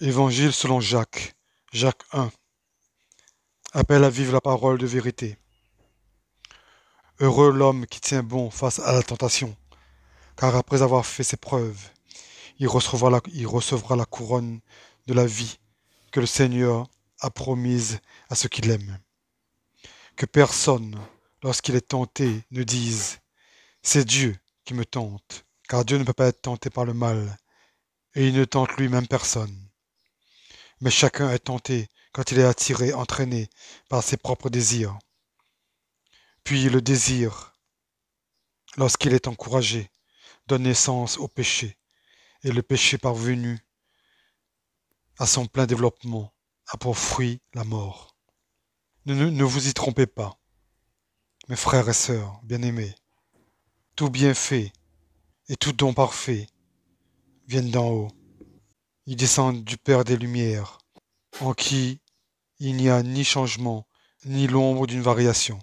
Évangile selon Jacques. Jacques 1. Appelle à vivre la parole de vérité. Heureux l'homme qui tient bon face à la tentation, car après avoir fait ses preuves, il recevra la couronne de la vie que le Seigneur a promise à ceux qui l'aiment. Que personne, lorsqu'il est tenté, ne dise c'est Dieu qui me tente, car Dieu ne peut pas être tenté par le mal, et il ne tente lui-même personne. Mais chacun est tenté quand il est attiré, entraîné par ses propres désirs. Puis le désir, lorsqu'il est encouragé, donne naissance au péché, et le péché parvenu à son plein développement a pour fruit la mort. Ne vous y trompez pas, mes frères et sœurs bien-aimés. Tout bienfait et tout don parfait viennent d'en haut. Ils descendent du Père des Lumières, en qui il n'y a ni changement, ni l'ombre d'une variation,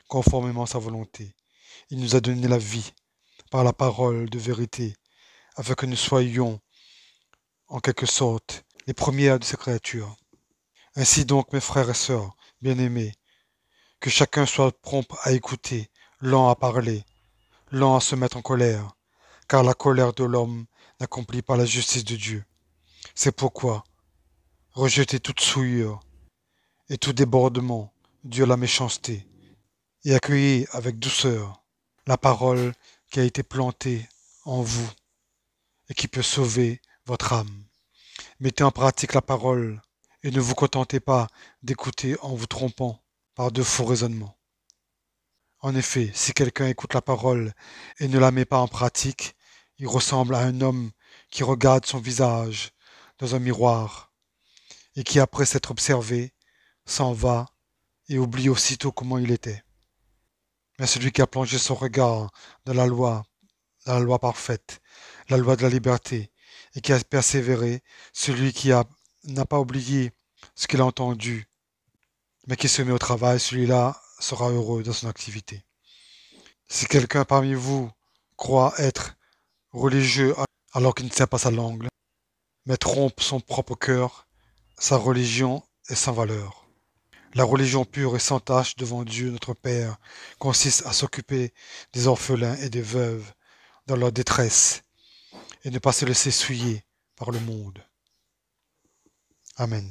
conformément à sa volonté. Il nous a donné la vie par la parole de vérité, afin que nous soyons, en quelque sorte, les premières de ses créatures. Ainsi donc, mes frères et sœurs, bien-aimés, que chacun soit prompt à écouter, lent à parler, lent à se mettre en colère, car la colère de l'homme n'accomplit pas la justice de Dieu. C'est pourquoi, rejetez toute souillure et tout débordement dû à la méchanceté, et accueillez avec douceur la parole qui a été plantée en vous et qui peut sauver votre âme. Mettez en pratique la parole et ne vous contentez pas d'écouter en vous trompant par de faux raisonnements. En effet, si quelqu'un écoute la parole et ne la met pas en pratique, il ressemble à un homme qui regarde son visage dans un miroir et qui, après s'être observé, s'en va et oublie aussitôt comment il était. Mais celui qui a plongé son regard dans la loi parfaite, la loi de la liberté, et qui a persévéré, celui qui n'a pas oublié ce qu'il a entendu, mais qui se met au travail, celui-là sera heureux dans son activité. Si quelqu'un parmi vous croit être religieux alors qu'il ne tient pas sa langue, mais trompe son propre cœur, sa religion est sans valeur. La religion pure et sans tache devant Dieu notre Père consiste à s'occuper des orphelins et des veuves dans leur détresse et ne pas se laisser souiller par le monde. Amen.